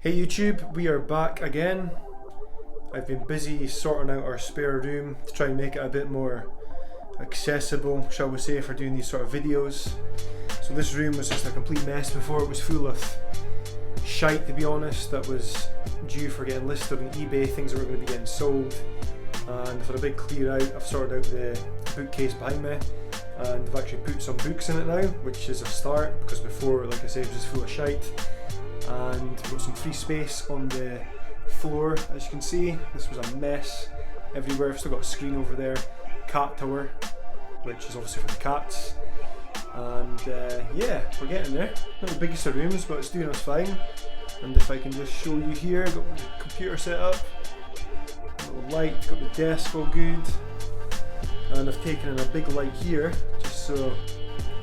Hey YouTube, we are back again. I've been busy sorting out our spare room to try and make it a bit more accessible, shall we say, for doing these sort of videos. So this room was just a complete mess before. It was full of shite, to be honest, that was due for getting listed on eBay, things that were going to be getting sold. And for a big clear out, I've sorted out the bookcase behind me, and I've actually put some books in it now, which is a start, because before, like I said, it was just full of shite. And we've got some free space on the floor, as you can see. This was a mess everywhere. I've still got a screen over there, cat tower, which is obviously for the cats. And yeah, we're getting there. Not the biggest of rooms, but it's doing us fine. And if I can just show you here, got the computer set up, little light, got the desk all good, and I've taken in a big light here just so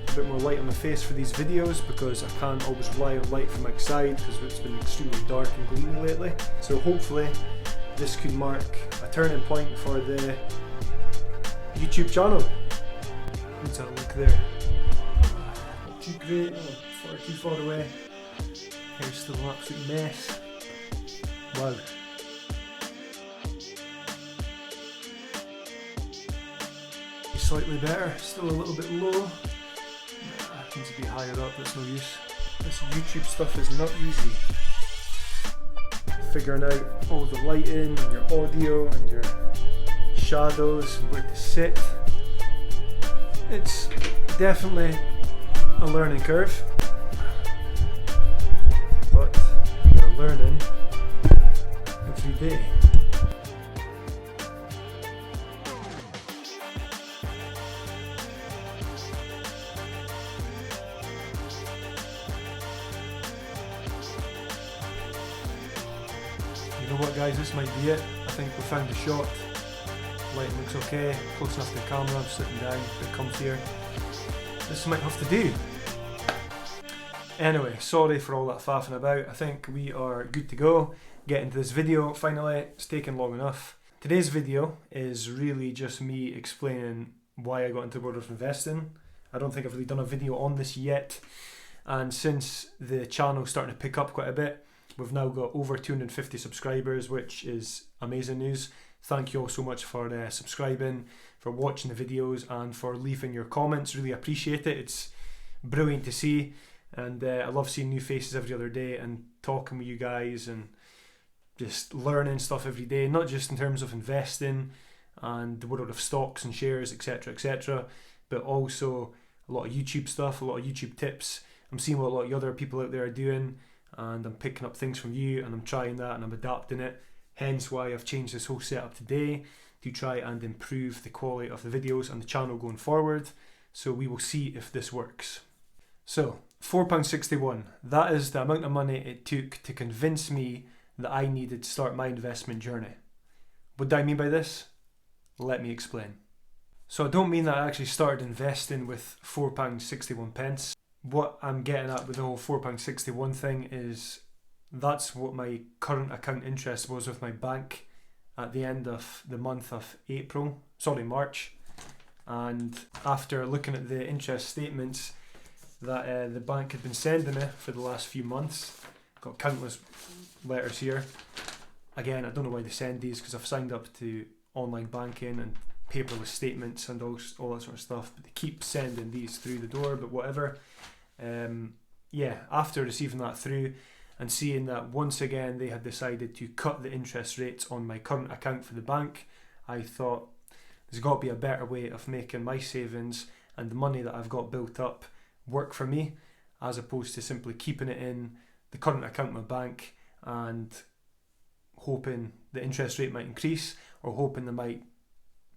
a bit more light on my face for these videos, because I can't always rely on light from outside because it's been extremely dark and gloomy lately. So hopefully this could mark a turning point for the YouTube channel. Let's have a look there. Not too great, far too far away. Hair's still an absolute mess. Wow. Slightly better, still a little bit low. Needs to be higher up, that's no use. This YouTube stuff is not easy. Figuring out all the lighting and your audio and your shadows and where to sit. It's definitely a learning curve, but we are learning every day. You know what guys, this might be it. I think we found the shot. Lighting looks okay, close enough to the camera, I'm sitting down, a bit comfier. This might have to do. Anyway, sorry for all that faffing about. I think we are good to go. Get into this video finally, it's taken long enough. Today's video is really just me explaining why I got into the world of investing. I don't think I've really done a video on this yet. And since the channel's starting to pick up quite a bit, we've now got over 250 subscribers, which is amazing news. Thank you all so much for subscribing, for watching the videos, and for leaving your comments. Really appreciate it. It's brilliant to see, and I love seeing new faces every other day and talking with you guys and just learning stuff every day, not just in terms of investing and the world of stocks and shares, etc., etc., but also a lot of YouTube stuff, a lot of YouTube tips. I'm seeing what a lot of other people out there are doing, and I'm picking up things from you, and I'm trying that and I'm adapting it. Hence why I've changed this whole setup today to try and improve the quality of the videos and the channel going forward. So we will see if this works. So £4.61, that is the amount of money it took to convince me that I needed to start my investment journey. What do I mean by this? Let me explain. So I don't mean that I actually started investing with £4.61. What I'm getting at with the whole £4.61 thing is that's what my current account interest was with my bank at the end of the month of March. And after looking at the interest statements that the bank had been sending me for the last few months, got countless letters here. Again, I don't know why they send these, because I've signed up to online banking and paperless statements and all that sort of stuff, but they keep sending these through the door, but whatever. Yeah, after receiving that through and seeing that once again they had decided to cut the interest rates on my current account for the bank, I thought there's got to be a better way of making my savings and the money that I've got built up work for me, as opposed to simply keeping it in the current account in my bank and hoping the interest rate might increase, or hoping they might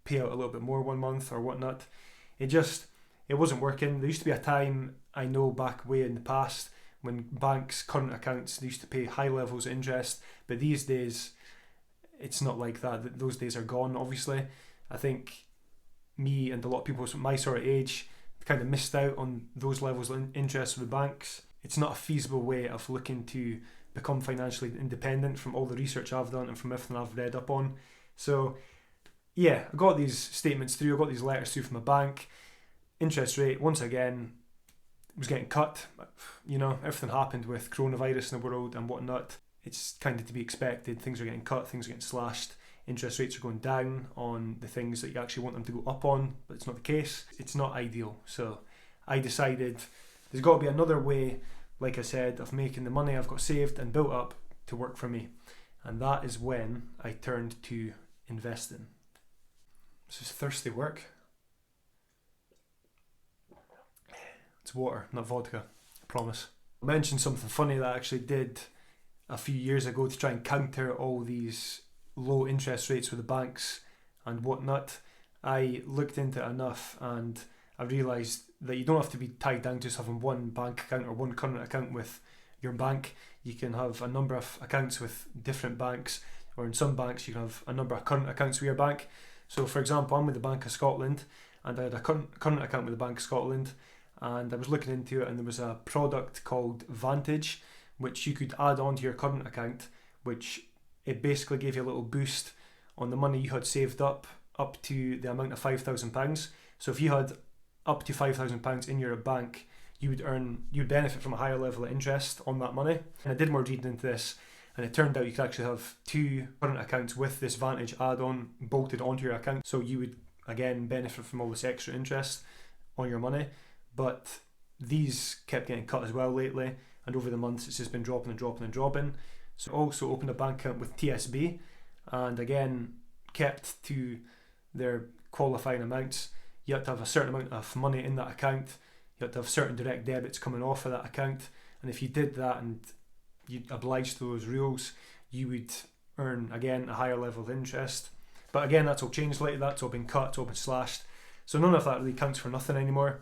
pay out a little bit more one month or whatnot. It wasn't working. There used to be a time, I know back way in the past, when banks' current accounts, they used to pay high levels of interest, but these days it's not like that. Those days are gone, obviously. I think me and a lot of people my sort of age kind of missed out on those levels of interest with the banks. It's not a feasible way of looking to become financially independent from all the research I've done and from everything I've read up on. So yeah, I got these statements through, I got these letters through from my bank. Interest rate, once again, was getting cut. You know, everything happened with coronavirus in the world and whatnot. it's kind of to be expected. Things are getting cut, things are getting slashed, interest rates are going down on the things that you actually want them to go up on, but it's not the case. It's not ideal. So I decided there's got to be another way, like I said, of making the money I've got saved and built up to work for me. And that is when I turned to investing. This is thirsty work. It's water, not vodka, I promise. I mentioned something funny that I actually did a few years ago to try and counter all these low interest rates with the banks and whatnot. I looked into it enough and I realised that you don't have to be tied down to just having one bank account or one current account with your bank. You can have a number of accounts with different banks, or in some banks you can have a number of current accounts with your bank. So for example, I'm with the Bank of Scotland and I had a current account with the Bank of Scotland, and I was looking into it and there was a product called Vantage which you could add on to your current account, which it basically gave you a little boost on the money you had saved up to the amount of £5,000. So if you had up to £5,000 in your bank, you'd benefit from a higher level of interest on that money. And I did more reading into this, and it turned out you could actually have 2 current accounts with this Vantage add-on bolted onto your account, so you would again benefit from all this extra interest on your money. But these kept getting cut as well lately, and over the months it's just been dropping and dropping and dropping. So I also opened a bank account with TSB, and again kept to their qualifying amounts. You have to have a certain amount of money in that account. You have to have certain direct debits coming off of that account, and if you did that and you obliged to those rules, you would earn again a higher level of interest. But again, that's all changed lately. That's all been cut, it's all been slashed. So none of that really counts for nothing anymore.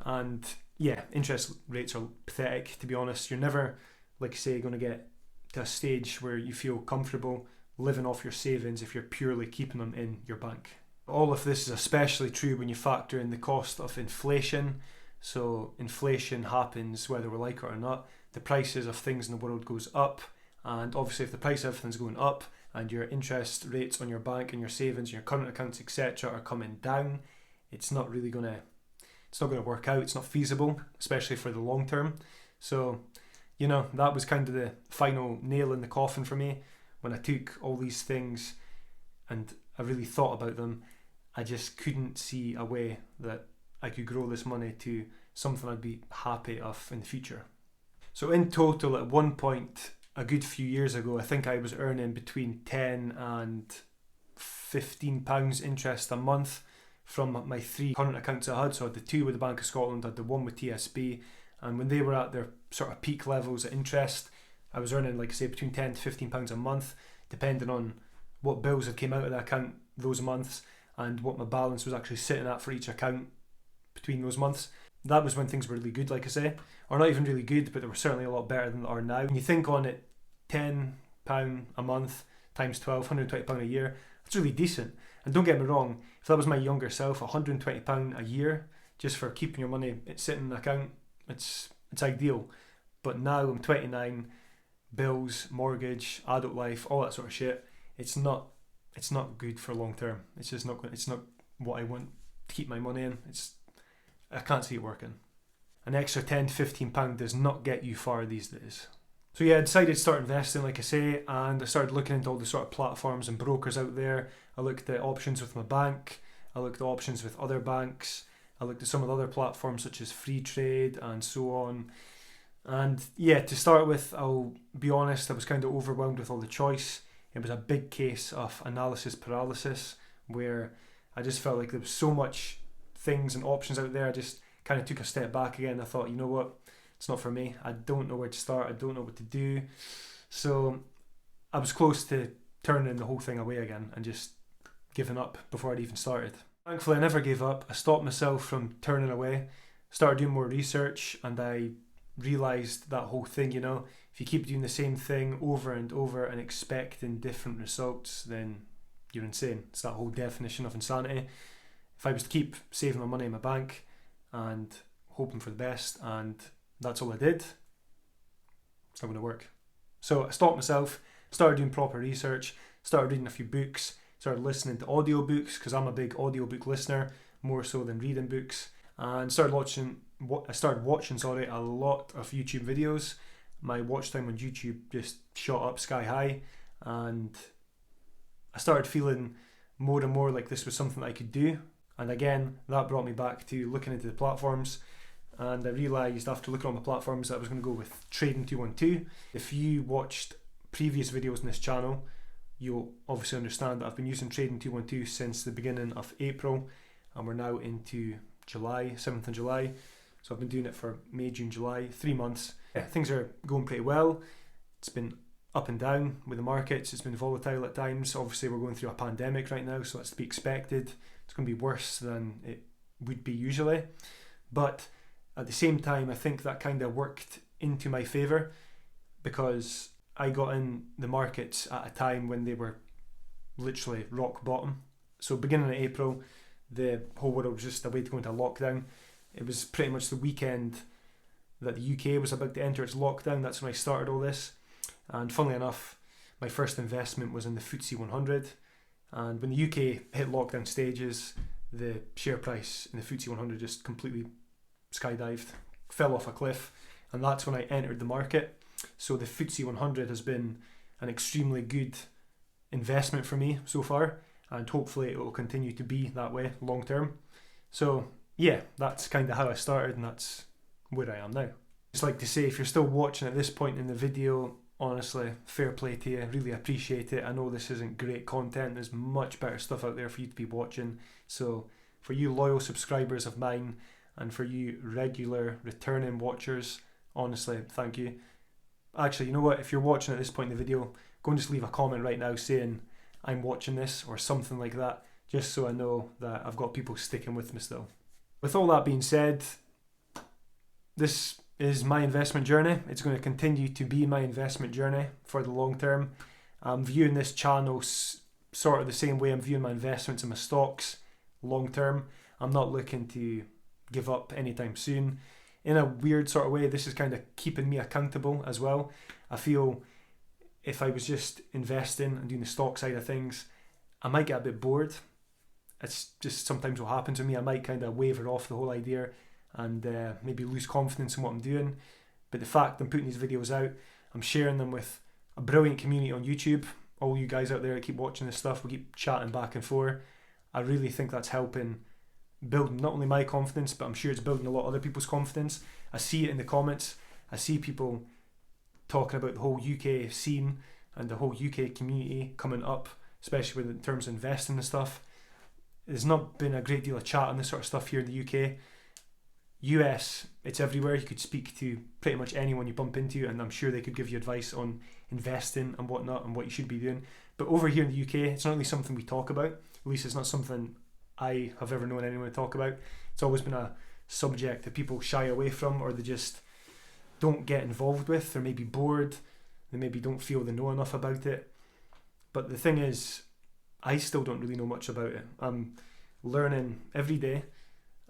And yeah, interest rates are pathetic, to be honest. You're never, like I say, going to get to a stage where you feel comfortable living off your savings if you're purely keeping them in your bank. All of this is especially true when you factor in the cost of inflation. So inflation happens whether we like it or not. The prices of things in the world goes up, and obviously if the price of everything's going up and your interest rates on your bank and your savings and your current accounts, etc., are coming down, it's not going to work out. It's not feasible, especially for the long term. So that was kind of the final nail in the coffin for me. When I took all these things and I really thought about them, I just couldn't see a way that I could grow this money to something I'd be happy of in the future. So in total, at one point a good few years ago, I think I was earning between £10 and £15 interest a month from my 3 current accounts I had. So I had the 2 with the Bank of Scotland, I had the 1 with TSB, and when they were at their sort of peak levels of interest, I was earning, like I say, between £10 to £15 a month, depending on what bills had came out of the account those months and what my balance was actually sitting at for each account between those months. That was when things were really good, like I say, or not even really good, but they were certainly a lot better than they are now. When you think on it, £10 a month times 12, £120 a year, that's really decent. And don't get me wrong, if that was my younger self, £120 a year just for keeping your money sitting in an account, it's ideal. But now I'm 29, bills, mortgage, adult life, all that sort of shit, it's not good for long term. It's just not good. It's not what I want to keep my money in. I can't see it working. An extra £10 to £15 does not get you far these days. So yeah, I decided to start investing, like I say, and I started looking into all the sort of platforms and brokers out there. I looked at options with my bank, I looked at options with other banks, I looked at some of the other platforms such as Free Trade and so on. And yeah, to start with, I'll be honest, I was kind of overwhelmed with all the choice. It was a big case of analysis paralysis, where I just felt like there was so much things and options out there. I just kind of took a step back again. I thought, you know what, it's not for me. I don't know where to start. I don't know what to do. So I was close to turning the whole thing away again and just giving up before I'd even started. Thankfully, I never gave up. I stopped myself from turning away, started doing more research, and I realised that whole thing, if you keep doing the same thing over and over and expecting different results, then you're insane. It's that whole definition of insanity. If I was to keep saving my money in my bank and hoping for the best, and that's all I did, it's not going to work. So I stopped myself, started doing proper research, started reading a few books, started listening to audiobooks, because I'm a big audiobook listener, more so than reading books, and started watching a lot of YouTube videos my watch time on YouTube just shot up sky high, and I started feeling more and more like this was something that I could do. And again, that brought me back to looking into the platforms, and I realised after looking on the platforms that I was going to go with Trading 212. If you watched previous videos on this channel, you'll obviously understand that I've been using Trading 212 since the beginning of April, and we're now into July, 7th of July. So I've been doing it for May, June, July, 3 months. Yeah, things are going pretty well. It's been up and down with the markets. It's been volatile at times. Obviously, we're going through a pandemic right now, so that's to be expected. It's going to be worse than it would be usually. But at the same time, I think that kind of worked into my favour, because I got in the markets at a time when they were literally rock bottom. So beginning of April, the whole world was just about to go into lockdown. It was pretty much the weekend that the UK was about to enter its lockdown. That's when I started all this. And funnily enough, my first investment was in the FTSE 100. And when the UK hit lockdown stages, the share price in the FTSE 100 just completely skydived, fell off a cliff. And that's when I entered the market. So the FTSE 100 has been an extremely good investment for me so far, and hopefully it will continue to be that way long term. So yeah, that's kind of how I started, and that's where I am now. Just like to say, if you're still watching at this point in the video, honestly, fair play to you. I really appreciate it. I know this isn't great content. There's much better stuff out there for you to be watching. So for you loyal subscribers of mine, and for you regular returning watchers, honestly, thank you. Actually, you know what? If you're watching at this point in the video, go and just leave a comment right now saying I'm watching this or something like that, just so I know that I've got people sticking with me still. With all that being said, this is my investment journey. It's going to continue to be my investment journey for the long term. I'm viewing this channel sort of the same way I'm viewing my investments in my stocks long term. I'm not looking to give up anytime soon. In a weird sort of way, this is kind of keeping me accountable as well. I feel if I was just investing and doing the stock side of things, I might get a bit bored. It's just sometimes what happens to me. I might kind of waver off the whole idea and maybe lose confidence in what I'm doing. But the fact I'm putting these videos out, I'm sharing them with a brilliant community on YouTube. All you guys out there that keep watching this stuff, we keep chatting back and forth. I really think that's helping build not only my confidence, but I'm sure it's building a lot of other people's confidence. I see it in the comments. I see people talking about the whole UK scene and the whole UK community coming up, especially in terms of investing and stuff. There's not been a great deal of chat on this sort of stuff here in the UK. US, it's everywhere. You could speak to pretty much anyone you bump into, and I'm sure they could give you advice on investing and whatnot and what you should be doing. But over here in the UK, it's not really something we talk about. At least it's not something I have ever known anyone to talk about. It's always been a subject that people shy away from, or they just don't get involved with. They're maybe bored. They maybe don't feel they know enough about it. But the thing is, I still don't really know much about it. I'm learning every day.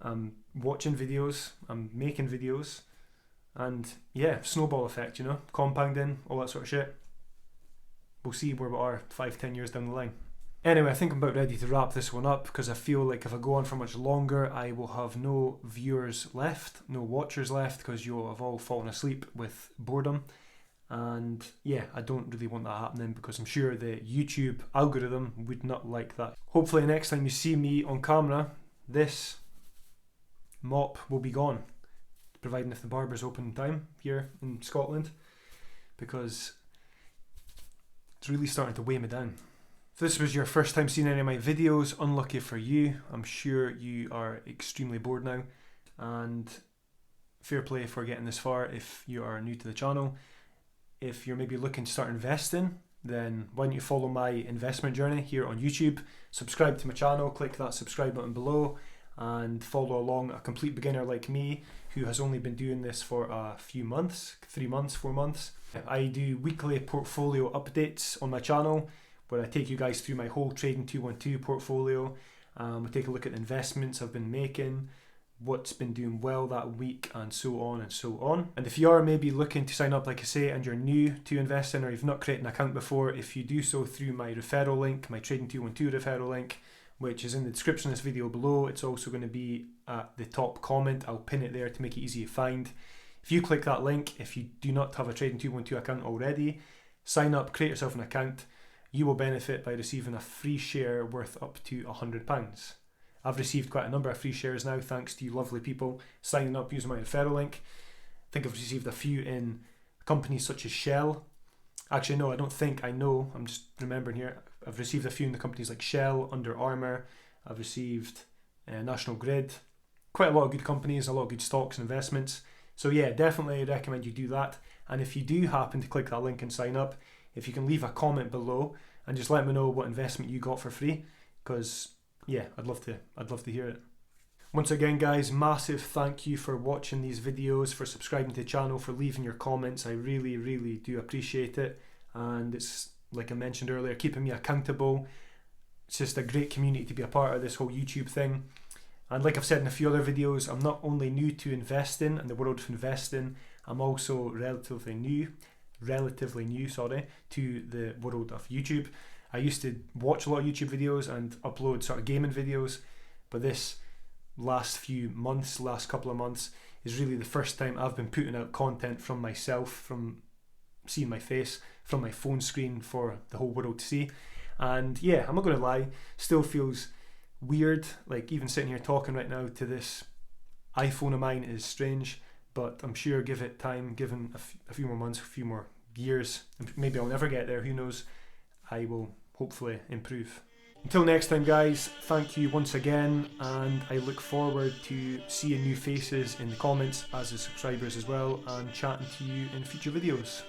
I'm watching videos. I'm making videos. And yeah, snowball effect, you know, compounding, all that sort of shit. We'll see where we are 5-10 years down the line. Anyway, I think I'm about ready to wrap this one up, because I feel like if I go on for much longer, I will have no viewers left, no watchers left, because you'll have all fallen asleep with boredom. And yeah, I don't really want that happening, because I'm sure the YouTube algorithm would not like that. Hopefully next time you see me on camera, this mop will be gone, providing if the barber's open in time here in Scotland, because it's really starting to weigh me down. If this was your first time seeing any of my videos, unlucky for you. I'm sure you are extremely bored now, and fair play for getting this far if you are new to the channel. If you're maybe looking to start investing, then why don't you follow my investment journey here on YouTube, subscribe to my channel, click that subscribe button below, and follow along a complete beginner like me who has only been doing this for a few months, 3 months, 4 months. I do weekly portfolio updates on my channel, where I take you guys through my whole Trading 212 portfolio. We take a look at the investments I've been making, what's been doing well that week, and so on and so on. And if you are maybe looking to sign up, like I say, and you're new to investing, or you've not created an account before, if you do so through my referral link, my Trading 212 referral link, which is in the description of this video below. It's also going to be at the top comment. I'll pin it there to make it easy to find. If you click that link, if you do not have a Trading 212 account already, sign up, create yourself an account. You will benefit by receiving a free share worth up to £100. I've received quite a number of free shares now, thanks to you lovely people signing up using my referral link. I think I've received a few in companies such as Shell. Actually, no, I don't think, I know, I'm just remembering here. I've received a few in the companies like Shell, Under Armour. I've received National Grid. Quite a lot of good companies, a lot of good stocks and investments. So yeah, definitely recommend you do that. And if you do happen to click that link and sign up, if you can leave a comment below and just let me know what investment you got for free, because yeah, I'd love to hear it. Once again guys, massive thank you for watching these videos, for subscribing to the channel, for leaving your comments. I really do appreciate it, and it's, like I mentioned earlier, keeping me accountable. It's just a great community to be a part of, this whole YouTube thing. And like I've said in a few other videos, I'm not only new to investing and the world of investing, I'm also relatively new to the world of YouTube. I used to watch a lot of YouTube videos and upload sort of gaming videos, but this last couple of months is really the first time I've been putting out content from myself, from seeing my face from my phone screen for the whole world to see. And yeah, I'm not going to lie, still feels weird, like even sitting here talking right now to this iPhone of mine is strange, but I'm sure give it time, given a few more months, a few more years, maybe I'll never get there, who knows, I will hopefully improve. Until next time guys, thank you once again, and I look forward to seeing new faces in the comments as the subscribers as well, and chatting to you in future videos.